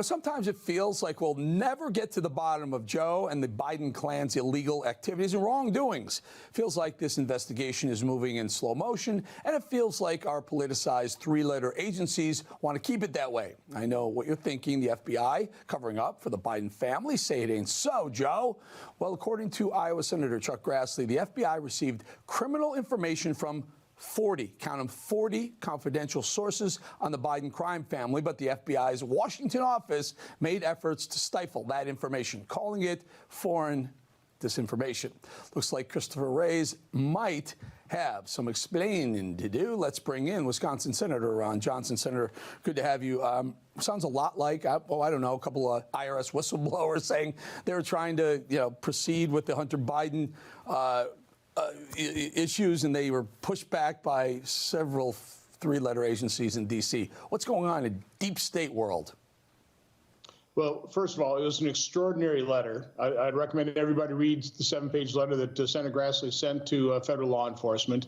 Sometimes it feels like we'll never get to the bottom of Joe and the Biden clan's illegal activities and wrongdoings. Feels like this investigation is moving in slow motion, and it feels like our politicized three-letter agencies want to keep it that way. I know what you're thinking, the FBI covering up for the Biden family. Say it ain't so, Joe. Well, according to Iowa Senator Chuck Grassley, the FBI received criminal information from 40, count them, 40 confidential sources on the Biden crime family, but the FBI's Washington office made efforts to stifle that information, calling it foreign disinformation. Looks like Christopher Wray might have some explaining to do. Let's bring in Wisconsin Senator Ron Johnson. Senator, good to have you. Sounds a lot like, I don't know, a couple of IRS whistleblowers saying they were trying to, proceed with the Hunter Biden issues, and they were pushed back by several three-letter agencies in D.C. What's going on in deep state world? Well, first of all, it was an extraordinary letter. I'd recommend everybody reads the 7-page letter that Senator Grassley sent to federal law enforcement.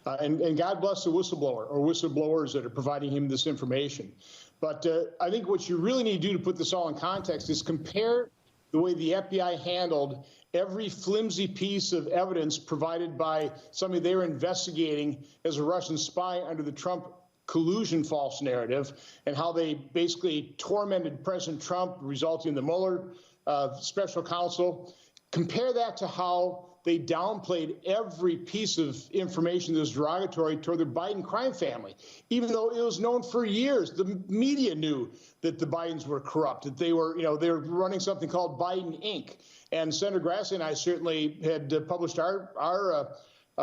And God bless the whistleblower or whistleblowers that are providing him this information. But I think what you really need to do to put this all in context is compare the way the FBI handled every flimsy piece of evidence provided by somebody they were investigating as a Russian spy under the Trump collusion false narrative, and how they basically tormented President Trump, resulting in the Mueller special counsel. Compare that to how they downplayed every piece of information that was derogatory toward the Biden crime family, even though it was known for years. The media knew that the Bidens were corrupt, that they were, they were running something called Biden Inc. And Senator Grassley and I certainly had published our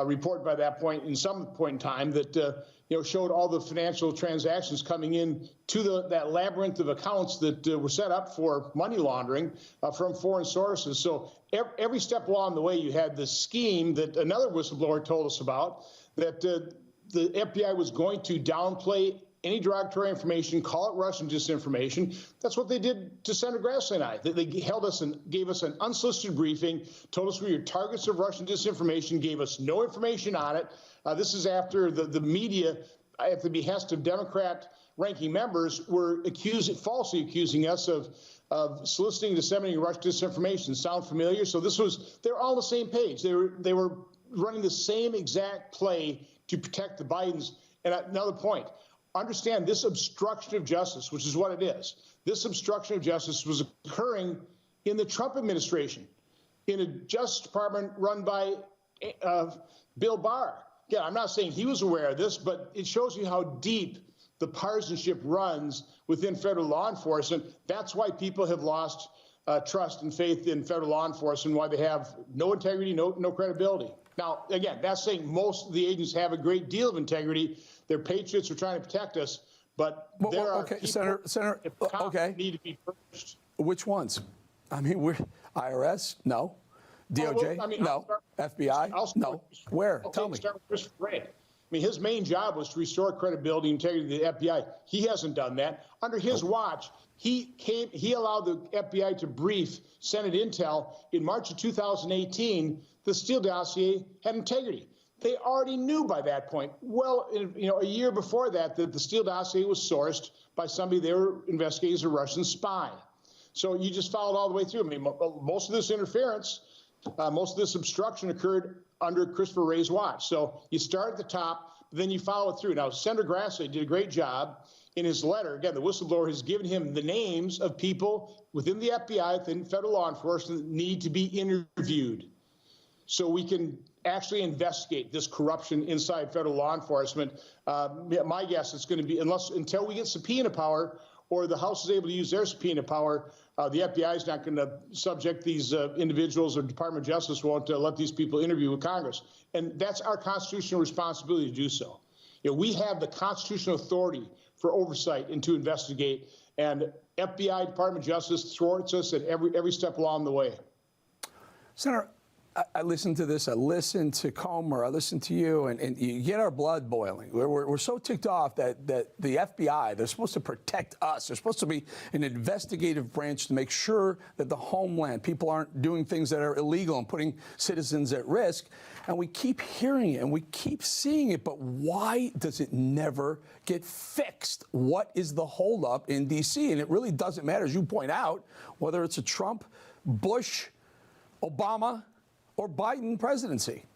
report by that point, in some point in time, that showed all the financial transactions coming in to that labyrinth of accounts that were set up for money laundering from foreign sources. So every step along the way, you had this scheme that another whistleblower told us about, that the FBI was going to downplay any derogatory information, call it Russian disinformation. That's what they did to Senator Grassley and I. They held us and gave us an unsolicited briefing, told us we were targets of Russian disinformation, gave us no information on it. This is after the media, at the behest of Democrat ranking members, were falsely accusing us of soliciting, disseminating Russian disinformation. Sound familiar? So they're all on the same page. They were running the same exact play to protect the Bidens. And another point, understand this obstruction of justice, which is what it is. This obstruction of justice was occurring in the Trump administration, in a Justice Department run by Bill Barr. Yeah, I'm not saying he was aware of this, but it shows you how deep the partisanship runs within federal law enforcement. That's why people have lost trust and faith in federal law enforcement, why they have no integrity, no credibility. Now, again, that's saying most of the agents have a great deal of integrity. They're patriots, are trying to protect us, but there are people Senator, that need to be purged. Which ones? I mean, we're IRS? No. DOJ? No. FBI? No. Where? Tell me. Start with Christopher Wray. I mean, his main job was to restore credibility and integrity to the FBI. He hasn't done that. Under his watch, he allowed the FBI to brief Senate Intel in March of 2018. The Steele dossier had integrity. They already knew by that point, well, a year before that the Steele dossier was sourced by somebody they were investigating as a Russian spy. So you just followed all the way through. I mean, most of this interference, most of this obstruction occurred under Christopher Wray's watch. So you start at the top, but then you follow it through. Now, Senator Grassley did a great job in his letter. Again, the whistleblower has given him the names of people within the FBI, within federal law enforcement, that need to be interviewed, so we can actually investigate this corruption inside federal law enforcement. My guess is going to be, until we get subpoena power, or the House is able to use their subpoena power, the FBI is not going to subject these individuals, or Department of Justice won't let these people interview with Congress. And that's our constitutional responsibility to do so. We have the constitutional authority for oversight and to investigate, and FBI, Department of Justice thwarts us at every step along the way. Senator, I listen to this. I listen to Comer. I listen to you, and you get our blood boiling. We're so ticked off that the FBI, they're supposed to protect us. They're supposed to be an investigative branch to make sure that the homeland, people aren't doing things that are illegal and putting citizens at risk. And we keep hearing it and we keep seeing it, but why does it never get fixed? What is the holdup in D.C.? And it really doesn't matter, as you point out, whether it's a Trump, Bush, Obama, or Biden presidency.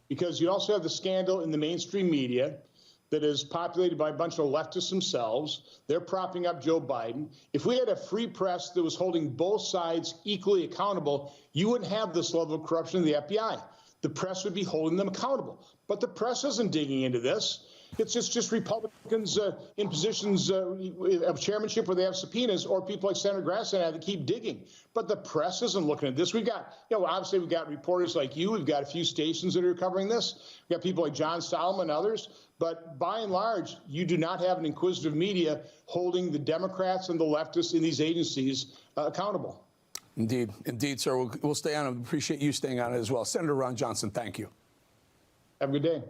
Because you also have the scandal in the mainstream media that is populated by a bunch of leftists themselves. They're propping up Joe Biden. If we had a free press that was holding both sides equally accountable, you wouldn't have this level of corruption in the FBI. The press would be holding them accountable. But the press isn't digging into this. It's just Republicans in positions of chairmanship where they have subpoenas, or people like Senator Grassley that keep digging. But the press isn't looking at this. We've got, obviously we've got reporters like you. We've got a few stations that are covering this. We've got people like John Solomon and others. But by and large, you do not have an inquisitive media holding the Democrats and the leftists in these agencies accountable. Indeed. Indeed, sir. We'll stay on it. Appreciate you staying on it as well. Senator Ron Johnson, thank you. Have a good day.